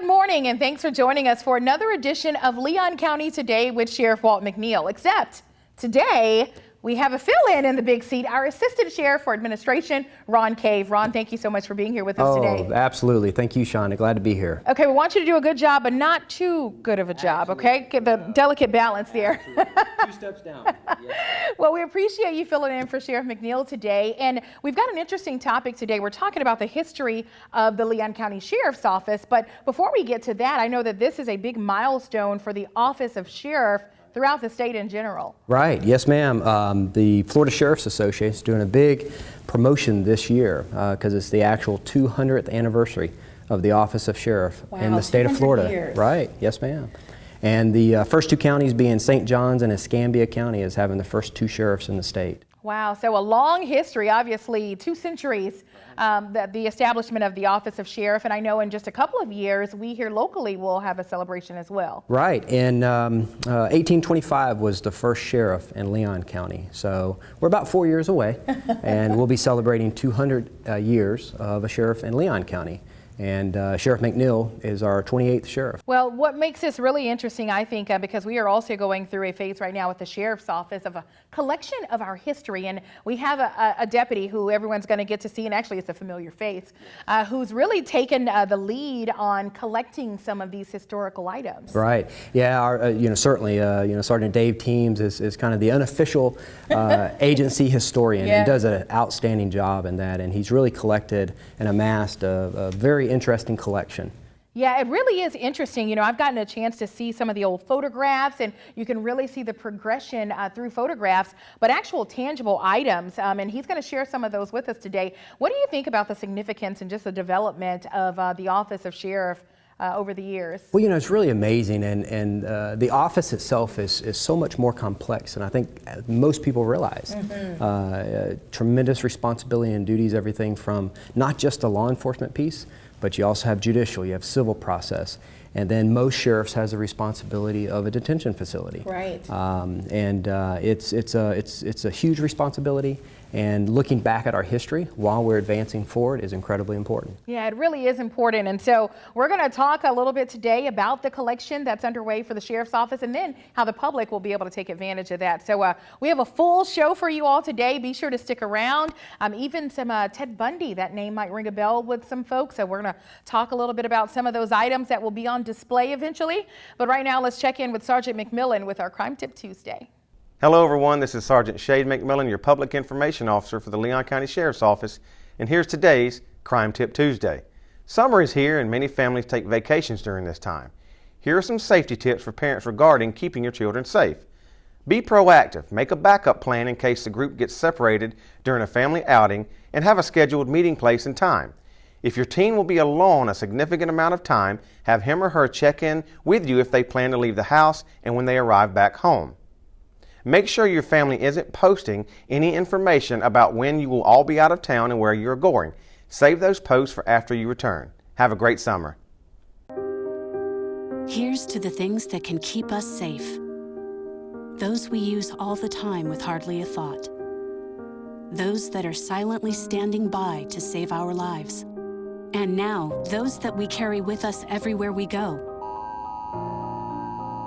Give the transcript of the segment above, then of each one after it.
Good morning, and thanks for joining us for another edition of Leon County Today with Sheriff Walt McNeil. Except today, we have a fill-in in the big seat, our Assistant Sheriff for Administration, Ron Cave. Ron, thank you so much for being here with us today. Oh, absolutely. Thank you, Shauna. Glad to be here. Okay, we want you to do a good job, but not too good of a job, okay? Get the delicate balance there. 2 steps down. Yeah. Well, we appreciate you filling in for Sheriff McNeil today, and we've got an interesting topic today. We're talking about the history of the Leon County Sheriff's Office, but before we get to that, I know that this is a big milestone for the Office of Sheriff throughout the state in general. Right. Yes, ma'am. The Florida Sheriff's Association is doing a big promotion this year because it's the actual 200th anniversary of the Office of Sheriff in the state of Florida. Years. Right. Yes, ma'am. And the first 2 counties being St. Johns and Escambia County is having the first 2 sheriffs in the state. Wow, so a long history, obviously 2 centuries, the establishment of the Office of Sheriff, and I know in just a couple of years, we here locally will have a celebration as well. Right, in 1825 was the first sheriff in Leon County, so we're about 4 years away, and we'll be celebrating 200 years of a sheriff in Leon County. And Sheriff McNeil is our 28th sheriff. Well, what makes this really interesting, I think, because we are also going through a phase right now with the Sheriff's Office of a collection of our history. And we have a deputy who everyone's going to get to see, and actually it's a familiar face, who's really taken the lead on collecting some of these historical items. Right. Yeah, our, certainly, Sergeant Dave Teams is kind of the unofficial agency historian. Yes. And does an outstanding job in that. And he's really collected and amassed a very interesting collection. Yeah, it really is interesting. You know, I've gotten a chance to see some of the old photographs, and you can really see the progression through photographs, but actual tangible items. And he's going to share some of those with us today. What do you think about the significance and just the development of the Office of Sheriff over the years? Well, it's really amazing, and the office itself is so much more complex than I think most people realize. Tremendous responsibility and duties, everything from not just the law enforcement piece, but you also have judicial, you have civil process, and then most sheriffs has the responsibility of a detention facility. Right. It's a huge responsibility. And looking back at our history while we're advancing forward is incredibly important. Yeah, it really is important. And so we're going to talk a little bit today about the collection that's underway for the Sheriff's Office, and then how the public will be able to take advantage of that. So we have a full show for you all today. Be sure to stick around. Even some Ted Bundy, that name might ring a bell with some folks. So we're going to talk a little bit about some of those items that will be on display eventually. But right now, let's check in with Sergeant McMillan with our Crime Tip Tuesday. Hello everyone, this is Sergeant Shade McMillan, your Public Information Officer for the Leon County Sheriff's Office, and here's today's Crime Tip Tuesday. Summer is here and many families take vacations during this time. Here are some safety tips for parents regarding keeping your children safe. Be proactive, make a backup plan in case the group gets separated during a family outing, and have a scheduled meeting place and time. If your teen will be alone a significant amount of time, have him or her check in with you if they plan to leave the house and when they arrive back home. Make sure your family isn't posting any information about when you will all be out of town and where you're going. Save those posts for after you return. Have a great summer. Here's to the things that can keep us safe. Those we use all the time with hardly a thought. Those that are silently standing by to save our lives. And now, those that we carry with us everywhere we go.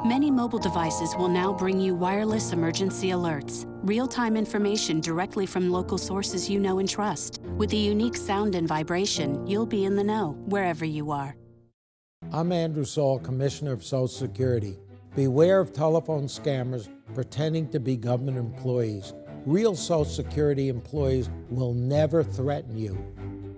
Many mobile devices will now bring you wireless emergency alerts, real-time information directly from local sources you know and trust. With the unique sound and vibration, you'll be in the know wherever you are. I'm Andrew Saul, Commissioner of Social Security. Beware of telephone scammers pretending to be government employees. Real Social Security employees will never threaten you.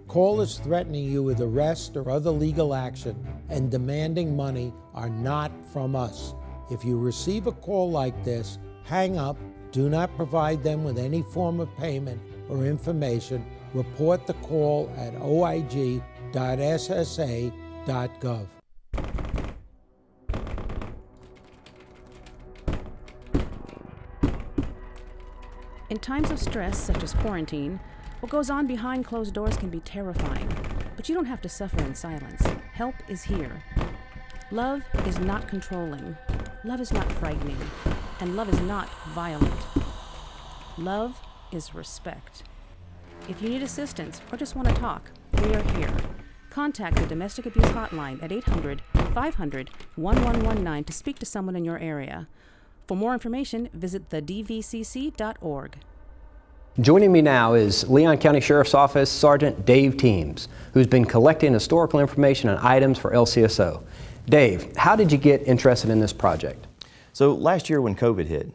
Callers threatening you with arrest or other legal action and demanding money are not from us. If you receive a call like this, hang up, do not provide them with any form of payment or information. Report the call at oig.ssa.gov. In times of stress, such as quarantine, what goes on behind closed doors can be terrifying, but you don't have to suffer in silence. Help is here. Love is not controlling. Love is not frightening. And love is not violent. Love is respect. If you need assistance or just want to talk, we are here. Contact the Domestic Abuse Hotline at 800-500-1119 to speak to someone in your area. For more information, visit thedvcc.org. Joining me now is Leon County Sheriff's Office Sergeant Dave Teams, who's been collecting historical information on items for LCSO. Dave, how did you get interested in this project? So last year when COVID hit,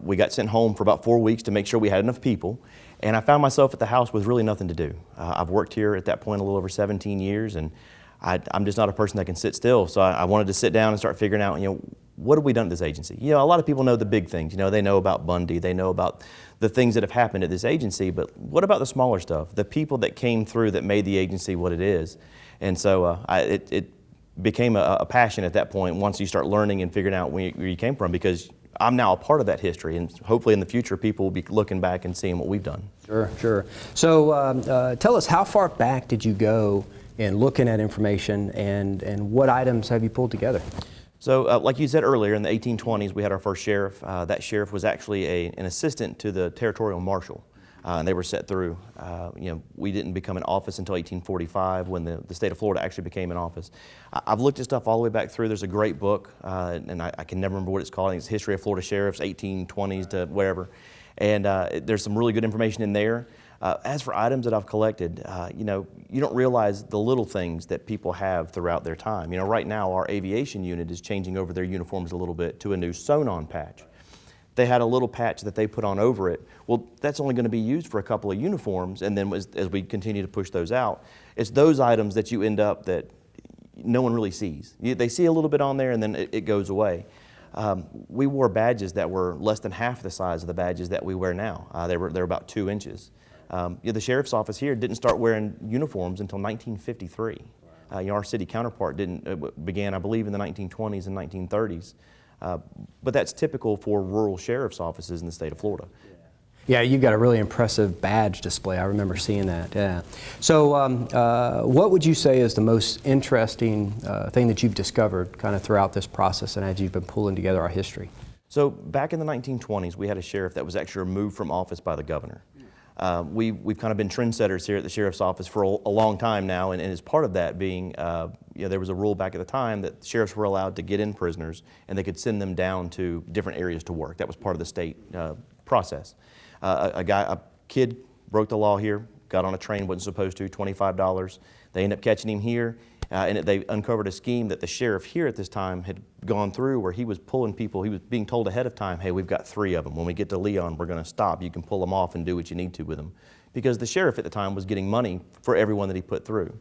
we got sent home for about 4 weeks to make sure we had enough people, and I found myself at the house with really nothing to do. I've worked here at that point a little over 17 years, and I'm just not a person that can sit still, so I wanted to sit down and start figuring out, what have we done at this agency? A lot of people know the big things. They know about Bundy, they know about the things that have happened at this agency, but what about the smaller stuff? The people that came through that made the agency what it is. And so it became a passion at that point once you start learning and figuring out where you came from, because I'm now a part of that history, and hopefully in the future people will be looking back and seeing what we've done. Sure. So tell us, how far back did you go in looking at information, and what items have you pulled together? So like you said earlier, in the 1820s we had our first sheriff. That sheriff was actually an assistant to the territorial marshal. And they were set through. We didn't become an office until 1845 when the state of Florida actually became an office. I've looked at stuff all the way back through. There's a great book, and I can never remember what it's called. It's History of Florida Sheriffs, 1820s to wherever. And there's some really good information in there. As for items that I've collected, you don't realize the little things that people have throughout their time. Right now our aviation unit is changing over their uniforms a little bit to a new sewn-on patch. They had a little patch that they put on over it. Well, that's only going to be used for a couple of uniforms, and then as we continue to push those out, it's those items that you end up that no one really sees. They see a little bit on there, and then it goes away. We wore badges that were less than half the size of the badges that we wear now. They were about 2 inches. The sheriff's office here didn't start wearing uniforms until 1953. Our city counterpart began, I believe, in the 1920s and 1930s. But that's typical for rural sheriff's offices in the state of Florida. Yeah, you've got a really impressive badge display. I remember seeing that, yeah. So what would you say is the most interesting thing that you've discovered kind of throughout this process and as you've been pulling together our history? So back in the 1920s, we had a sheriff that was actually removed from office by the governor. We've kind of been trendsetters here at the sheriff's office for a long time now, and as part of that being, there was a rule back at the time that sheriffs were allowed to get in prisoners and they could send them down to different areas to work. That was part of the state process. A kid broke the law here, got on a train, wasn't supposed to, $25. They ended up catching him here, and they uncovered a scheme that the sheriff here at this time had gone through where he was pulling people. He was being told ahead of time, hey, we've got 3 of them. When we get to Leon, we're going to stop. You can pull them off and do what you need to with them. Because the sheriff at the time was getting money for everyone that he put through.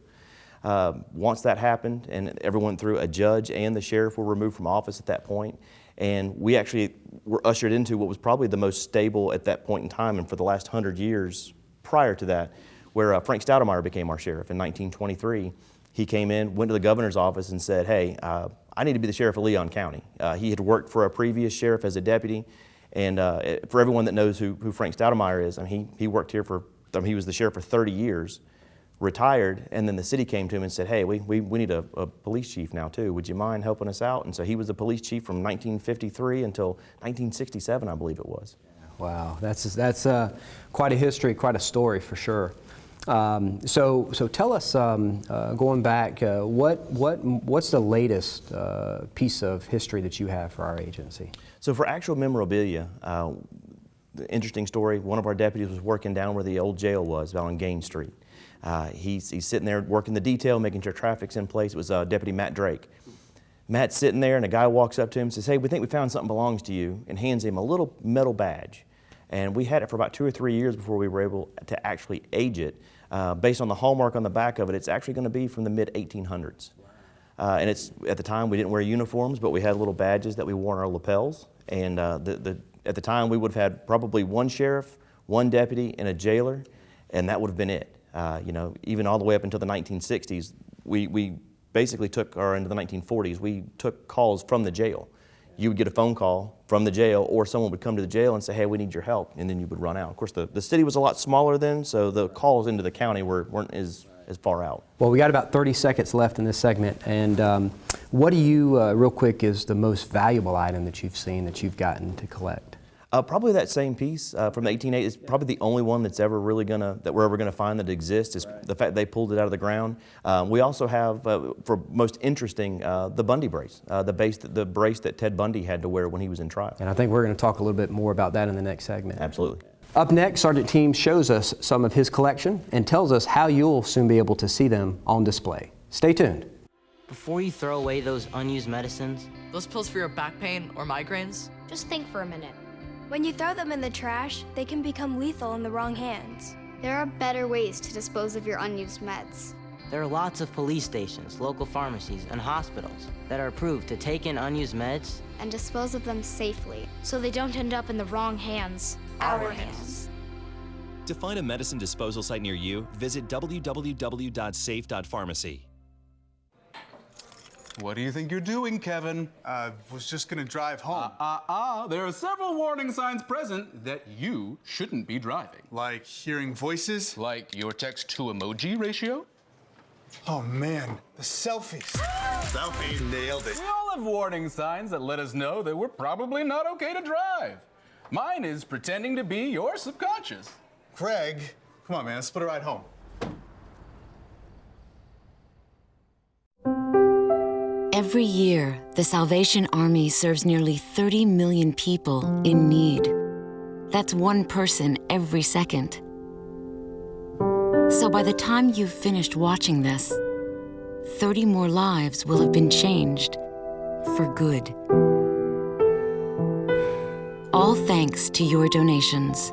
Once that happened and everyone through, a judge and the sheriff were removed from office at that point, and we actually were ushered into what was probably the most stable at that point in time, and for the last 100 years prior to that, where Frank Stoudemire became our sheriff in 1923. He came in, went to the governor's office and said, hey, I need to be the sheriff of Leon County. He had worked for a previous sheriff as a deputy, and for everyone that knows who Frank Stoudemire is, he worked here he was the sheriff for 30 years, retired, and then the city came to him and said, hey, we need a police chief now too. Would you mind helping us out? And so he was the police chief from 1953 until 1967, I believe it was. Wow, that's quite a history, quite a story for sure. So tell us, going back, what's the latest piece of history that you have for our agency? So for actual memorabilia, the interesting story, one of our deputies was working down where the old jail was, down on Gaines Street. He's sitting there working the detail, making sure traffic's in place. It was Deputy Matt Drake. Matt's sitting there and a guy walks up to him and says, hey, we think we found something belongs to you, and hands him a little metal badge. And we had it for about 2 or 3 years before we were able to actually age it. Based on the hallmark on the back of it, it's actually going to be from the mid-1800s. And at the time we didn't wear uniforms, but we had little badges that we wore on our lapels. And at the time we would have had probably 1 sheriff, 1 deputy, and a jailer, and that would have been it. Even all the way up until the 1960s, we basically took, or into the 1940s, we took calls from the jail. You would get a phone call from the jail, or someone would come to the jail and say, hey, we need your help, and then you would run out. Of course, the city was a lot smaller then, so the calls into the county weren't as far out. Well, we got about 30 seconds left in this segment, and what do you, real quick, is the most valuable item that you've seen that you've gotten to collect? Probably that same piece from the 1880s is probably the only one that's ever really that we're ever gonna find that exists is the fact they pulled it out of the ground. We also have, for most interesting, the Bundy brace, the brace that Ted Bundy had to wear when he was in trial. And I think we're going to talk a little bit more about that in the next segment. Absolutely. Up next, Sergeant Teams shows us some of his collection and tells us how you'll soon be able to see them on display. Stay tuned. Before you throw away those unused medicines, Those pills for your back pain or migraines? Just think for a minute. When you throw them in the trash, they can become lethal in the wrong hands. There are better ways to dispose of your unused meds. there are lots of police stations, local pharmacies, and hospitals that are approved to take in unused meds And dispose of them safely, so they don't end up in the wrong hands. Our hands. To find a medicine disposal site near you, visit www.safe.pharmacy. What do you think you're doing, Kevin? Was just gonna drive home. There are several warning signs present that you shouldn't be driving. Like hearing voices? Like your text-to-emoji ratio? Oh man, the selfies. Selfie, nailed it. We all have warning signs that let us know that we're probably not okay to drive. Mine is pretending to be your subconscious. Craig, come on man, let's split a ride home. Every year, the Salvation Army serves nearly 30 million people in need. That's one person every second. So by the time you've finished watching this, 30 more lives will have been changed for good. All thanks to your donations.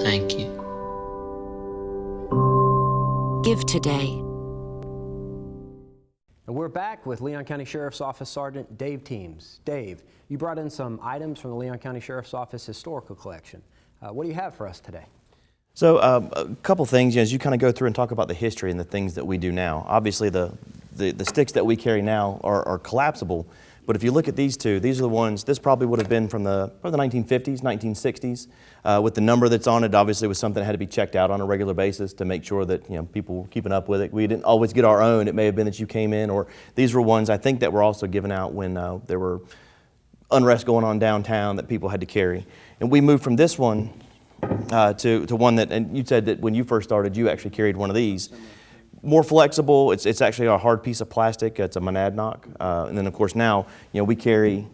Thank you. Give today. And we're back with Leon County Sheriff's Office Sergeant Dave Teams. Dave, you brought in some items from the Leon County Sheriff's Office historical collection. What do you have for us today? So a couple things, as you kind of go through and talk about the history and the things that we do now. Obviously the sticks that we carry now are collapsible, but if you look at these two, these are the ones, this probably would have been from the 1950s, 1960s. With the number that's on it, obviously was something that had to be checked out on a regular basis to make sure that people were keeping up with it. We didn't always get our own. It may have been that you came in, or these were ones I think that were also given out when there were unrest going on downtown that people had to carry. And we moved from this one to one that, and you said that when you first started, you actually carried one of these. More flexible. It's actually a hard piece of plastic. It's a monadnock. And then of course now, we carry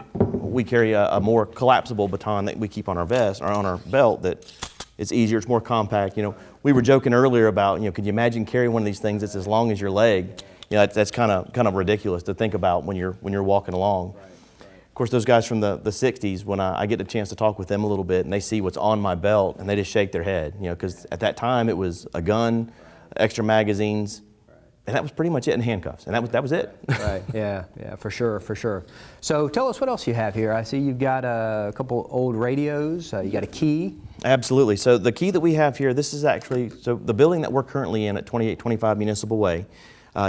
a more collapsible baton that we keep on our vest or on our belt. That it's easier. It's more compact. We were joking earlier about, could you imagine carrying one of these things that's as long as your leg? That's kind of ridiculous to think about when you're walking along. Of course, those guys from the 60s, when I get a chance to talk with them a little bit and they see what's on my belt and they just shake their head, because at that time it was a gun, extra magazines, and that was pretty much it in handcuffs, and that was it. Right, yeah, for sure. So tell us what else you have here. I see you've got a couple old radios, you got a key. Absolutely, so the key that we have here, this is actually, so the building that we're currently in at 2825 Municipal Way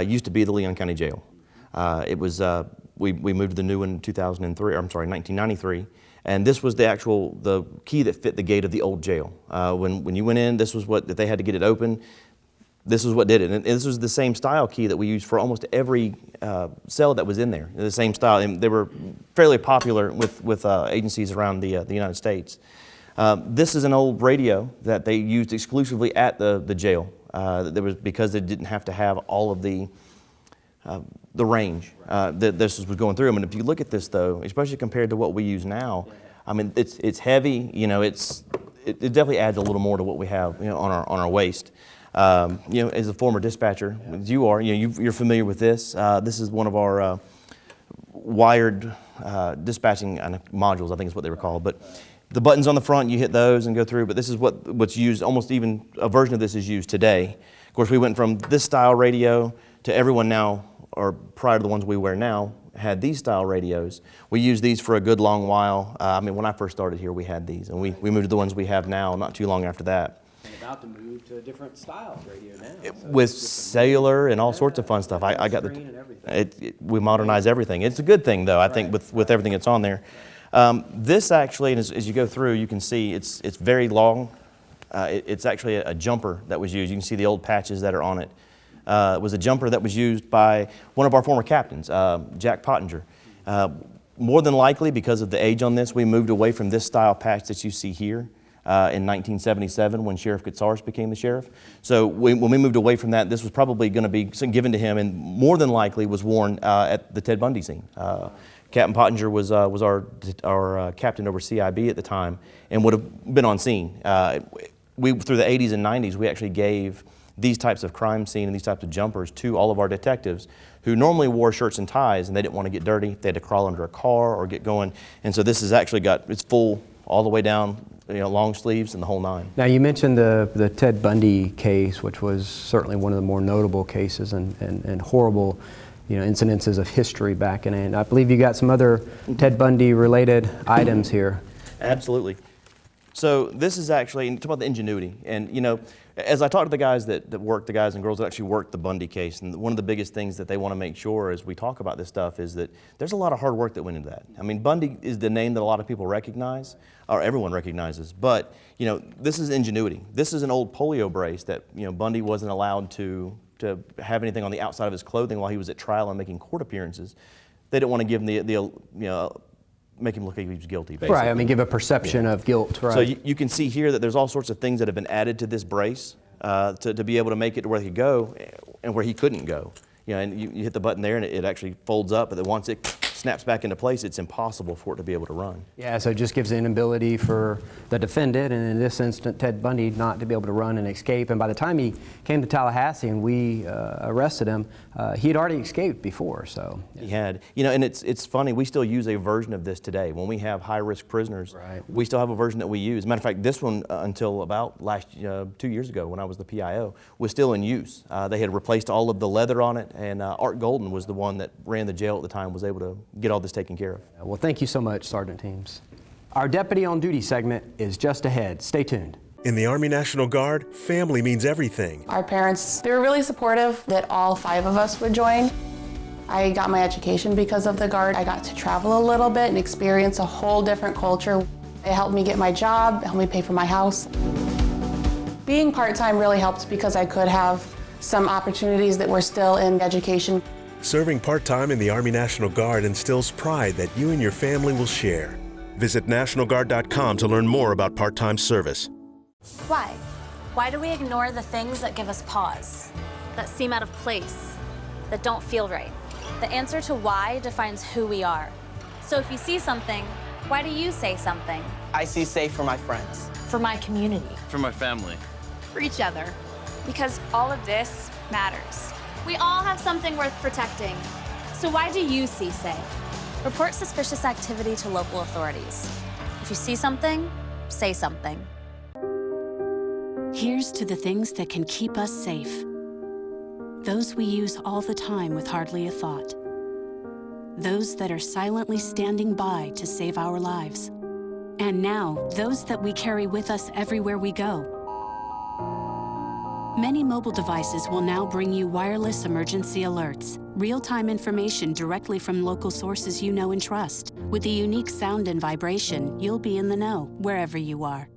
used to be the Leon County Jail. It was, we moved to the new one in 1993, and this was the key that fit the gate of the old jail. When you went in, this was what, if they had to get it open, this is what did it. And this was the same style key that we used for almost every cell that was in there, the same style. And they were fairly popular with agencies around the United States. This is an old radio that they used exclusively at the jail. Because they didn't have to have all of the range that this was going through them. And if you look at this though, especially compared to what we use now, I mean, it's heavy, it definitely adds a little more to what we have, on our waist. As a former dispatcher, as you are, you're familiar with this. This is one of our wired dispatching modules, I think is what they were called. But the buttons on the front, you hit those and go through, but this is what's used, almost even a version of this is used today. Of course, we went from this style radio to everyone now, or prior to the ones we wear now, had these style radios. We used these for a good long while. When I first started here, we had these, and we moved to the ones we have now not too long after that. And about to move to a different style of radio now. With cellular and all sorts of fun stuff. I got we modernize everything. It's a good thing though, I think, with everything that's on there. This actually, as you go through, you can see it's very long. It's actually a jumper that was used. You can see the old patches that are on it. It was a jumper that was used by one of our former captains, Jack Pottinger. More than likely, because of the age on this, we moved away from this style patch that you see here in 1977 when Sheriff Katsars became the sheriff. So when we moved away from that, this was probably going to be given to him and more than likely was worn at the Ted Bundy scene. Captain Pottinger was our captain over CIB at the time and would have been on scene. Through the 80s and 90s, we actually gave these types of crime scene and these types of jumpers to all of our detectives who normally wore shirts and ties and they didn't want to get dirty. They had to crawl under a car or get going. And so this has actually it's full all the way down, long sleeves and the whole nine. Now you mentioned the Ted Bundy case, which was certainly one of the more notable cases and horrible incidences of history back in it. And I believe you got some other Ted Bundy related items here. Absolutely. So this is actually, talk about the ingenuity. And as I talk to the guys the guys and girls that actually worked the Bundy case, and one of the biggest things that they want to make sure as we talk about this stuff is that there's a lot of hard work that went into that. I mean, Bundy is the name that a lot of people recognize, or everyone recognizes, but this is ingenuity. This is an old polio brace that Bundy wasn't allowed to have anything on the outside of his clothing while he was at trial and making court appearances. They didn't want to give him make him look like he was guilty, basically. Right, I mean, give a perception of guilt, right. So you can see here that there's all sorts of things that have been added to this brace to be able to make it to where he could go and where he couldn't go. And you hit the button there and it actually folds up, but then once it snaps back into place, it's impossible for it to be able to run. Yeah, so it just gives an ability for the defendant, and in this instance, Ted Bundy, not to be able to run and escape. And by the time he came to Tallahassee and we arrested him, he had already escaped before, so. He had. And it's funny, we still use a version of this today. When we have high-risk prisoners, we still have a version that we use. Matter of fact, this one, until about 2 years ago when I was the PIO, was still in use. They had replaced all of the leather on it, and Art Golden was the one that ran the jail at the time, was able to get all this taken care of. Well, thank you so much, Sergeant Teams. Our Deputy on Duty segment is just ahead. Stay tuned. In the Army National Guard, family means everything. Our parents, they were really supportive that all 5 of us would join. I got my education because of the Guard. I got to travel a little bit and experience a whole different culture. It helped me get my job, it helped me pay for my house. Being part-time really helped because I could have some opportunities that were still in education. Serving part-time in the Army National Guard instills pride that you and your family will share. Visit NationalGuard.com to learn more about part-time service. Why? Why do we ignore the things that give us pause, that seem out of place, that don't feel right? The answer to why defines who we are. So if you see something, why do you say something? I see safe for my friends. For my community. For my family. For each other. Because all of this matters. We all have something worth protecting. So why do you see safe? Report suspicious activity to local authorities. If you see something, say something. Here's to the things that can keep us safe. Those we use all the time with hardly a thought. Those that are silently standing by to save our lives. And now, those that we carry with us everywhere we go. Many mobile devices will now bring you wireless emergency alerts, real-time information directly from local sources you know and trust. With the unique sound and vibration, you'll be in the know wherever you are.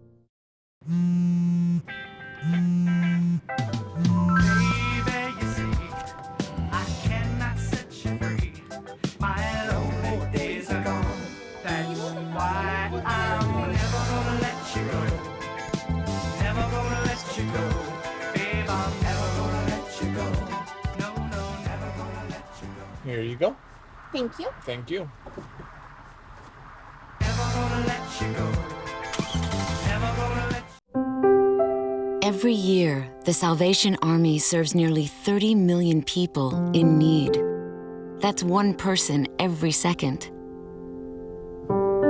Here you go. Thank you. Thank you. Every year, the Salvation Army serves nearly 30 million people in need. That's one person every second.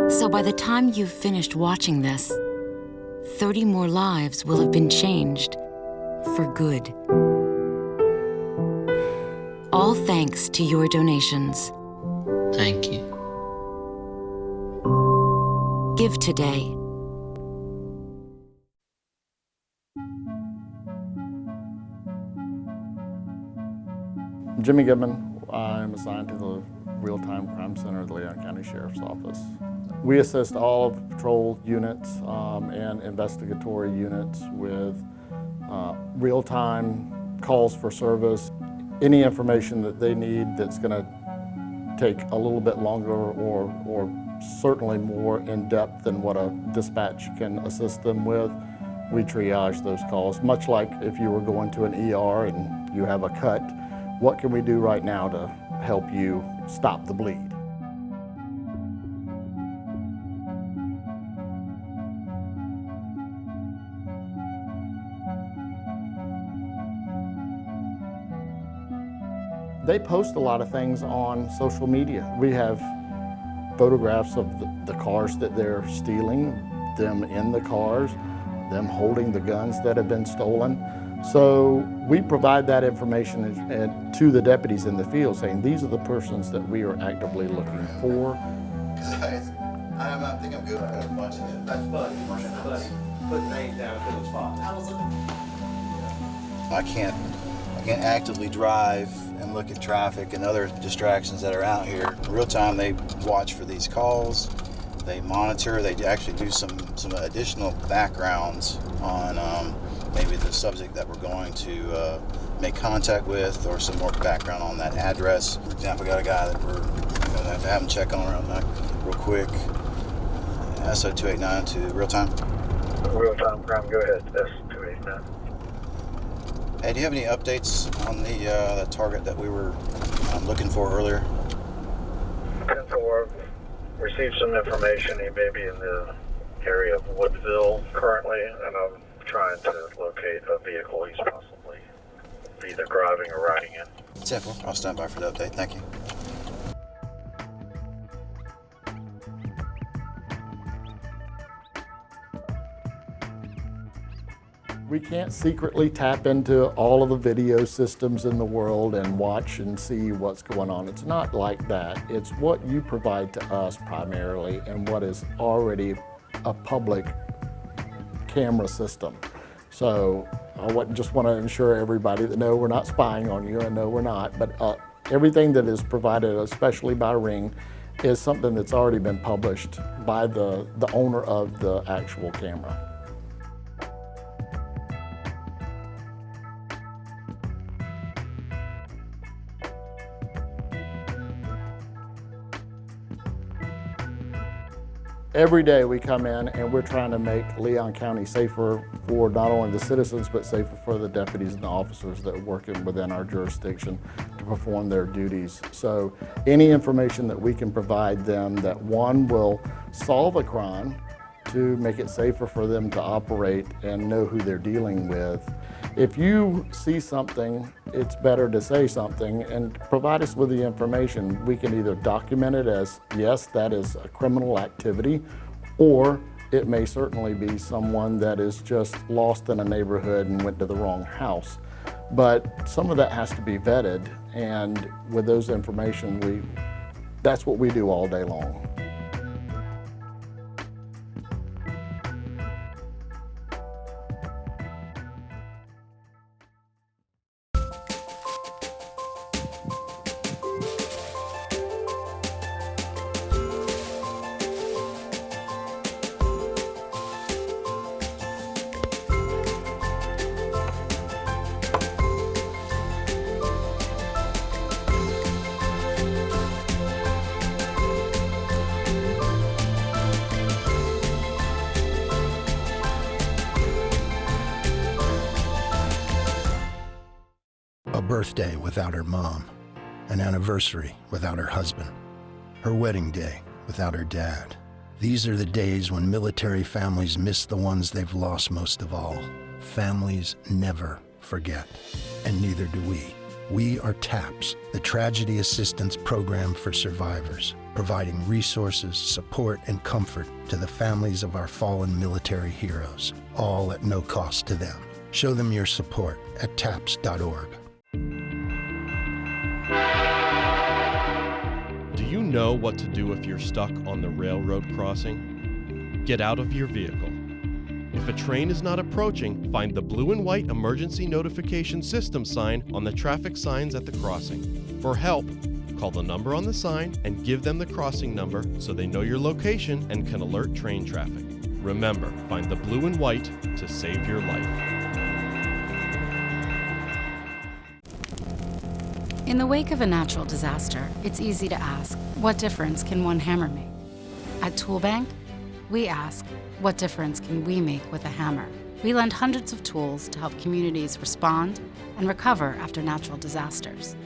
So by the time you've finished watching this, 30 more lives will have been changed for good. All thanks to your donations. Thank you. Give today. I'm Jimmy Gibbon. I'm assigned to the Real-Time Crime Center of the Leon County Sheriff's Office. We assist all patrol units and investigatory units with real-time calls for service, any information that they need that's going to take a little bit longer or certainly more in depth than what a dispatch can assist them with, we triage those calls. Much like if you were going to an ER and you have a cut, what can we do right now to help you stop the bleed? They post a lot of things on social media. We have photographs of the cars that they're stealing, them in the cars, them holding the guns that have been stolen. So we provide that information to the deputies in the field saying these are the persons that we are actively looking for. I think I'm good. I got a bunch of it. That's Buddy. Put names down for the spot. I can't actively drive and look at traffic and other distractions that are out here. In real time, they watch for these calls. They monitor. They actually do some additional backgrounds on maybe the subject that we're going to make contact with, or some more background on that address. For example, got a guy that we're going to have to have him check on real quick. SO289 to real time. Real time crime. Go ahead. S289. Hey, do you have any updates on the target that we were looking for earlier? 10-4, received some information. He may be in the area of Woodville currently, and I'm trying to locate a vehicle he's possibly either driving or riding in. 10-4, I'll stand by for the update. Thank you. We can't secretly tap into all of the video systems in the world and watch and see what's going on. It's not like that. It's what you provide to us primarily and what is already a public camera system. So I just want to ensure everybody that no, we're not spying on you, and no, we're not. But everything that is provided, especially by Ring, is something that's already been published by the owner of the actual camera. Every day we come in and we're trying to make Leon County safer for not only the citizens, but safer for the deputies and the officers that are working within our jurisdiction to perform their duties. So any information that we can provide them that, one, will solve a crime, two, make it safer for them to operate and know who they're dealing with. If you see something, it's better to say something and provide us with the information. We can either document it as, yes, that is a criminal activity, or it may certainly be someone that is just lost in a neighborhood and went to the wrong house. But some of that has to be vetted, and with those information, that's what we do all day long. A birthday without her mom, an anniversary without her husband, her wedding day without her dad. These are the days when military families miss the ones they've lost most of all. Families never forget, and neither do we. We are TAPS, the Tragedy Assistance Program for Survivors, providing resources, support, and comfort to the families of our fallen military heroes, all at no cost to them. Show them your support at TAPS.org. Do you know what to do if you're stuck on the railroad crossing? Get out of your vehicle. If a train is not approaching, find the blue and white emergency notification system sign on the traffic signs at the crossing. For help, call the number on the sign and give them the crossing number so they know your location and can alert train traffic. Remember, find the blue and white to save your life. In the wake of a natural disaster, it's easy to ask, what difference can one hammer make? At Toolbank, we ask, what difference can we make with a hammer? We lend hundreds of tools to help communities respond and recover after natural disasters.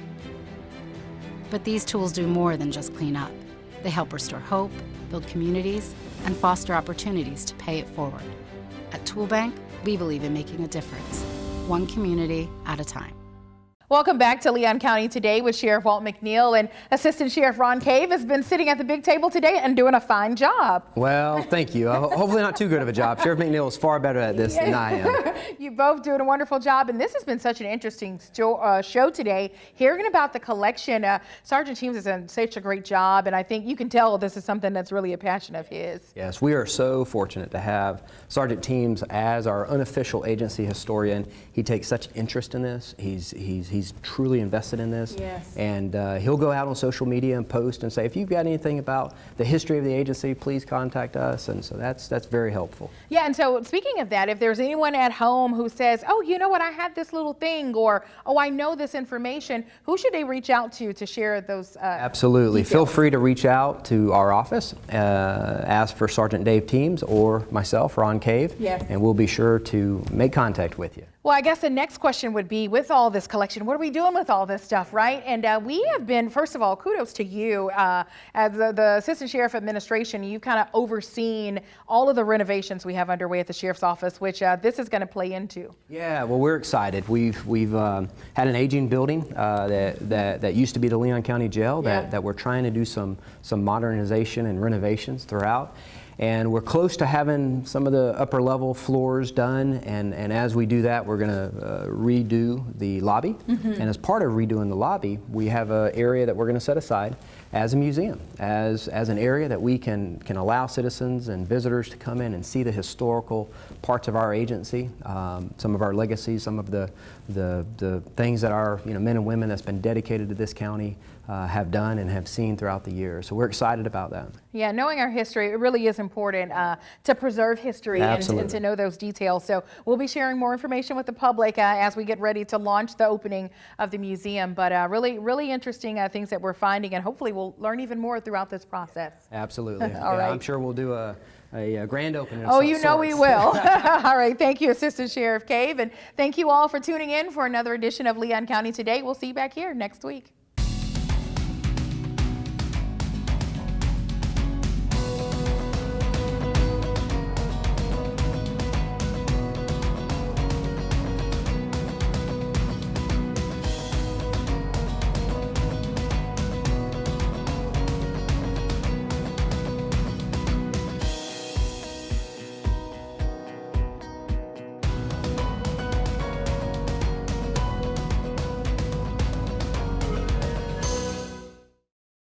But these tools do more than just clean up. They help restore hope, build communities, and foster opportunities to pay it forward. At Toolbank, we believe in making a difference, one community at a time. Welcome back to Leon County Today with Sheriff Walt McNeil, and Assistant Sheriff Ron Cave has been sitting at the big table today and doing a fine job. Well, thank you. Hopefully not too good of a job. Sheriff McNeil is far better at this than I am. You both doing a wonderful job, and this has been such an interesting show today, hearing about the collection. Sergeant Teams has done such a great job, and I think you can tell this is something that's really a passion of his. Yes, we are so fortunate to have Sergeant Teams as our unofficial agency historian. He takes such interest in this. He's truly invested in this. Yes. And he'll go out on social media and post and say, if you've got anything about the history of the agency, please contact us. And so that's very helpful. Yeah, and so speaking of that, if there's anyone at home who says, oh, you know what, I have this little thing, or, oh, I know this information, who should they reach out to share those Absolutely. details? Feel free to reach out to our office, ask for Sergeant Dave Teams or myself, Ron Cave, Yes. and we'll be sure to make contact with you. Well, I guess the next question would be, with all this collection, what are we doing with all this stuff, right? And we have been, first of all, kudos to you. As the Assistant Sheriff Administration, you've kind of overseen all of the renovations we have underway at the Sheriff's Office, which this is going to play into. Yeah, well, we're excited. We've had an aging building that used to be the Leon County Jail that we're trying to do some modernization and renovations throughout. And we're close to having some of the upper level floors done, and as we do that, we're going to redo the lobby. And as part of redoing the lobby, we have an area that we're going to set aside as a museum, as an area that we can allow citizens and visitors to come in and see the historical parts of our agency, some of our legacies, some of the things that our men and women that's been dedicated to this county have done and have seen throughout the years. So we're excited about that. Yeah, knowing our history, it really is important to preserve history and to know those details. So we'll be sharing more information with the public as we get ready to launch the opening of the museum. But really interesting things that we're finding, and hopefully we'll learn even more throughout this process. Absolutely. All right. I'm sure we'll do a grand opening. Oh, you know we will. All right. Thank you, Assistant Sheriff Cave. And thank you all for tuning in for another edition of Leon County Today. We'll see you back here next week.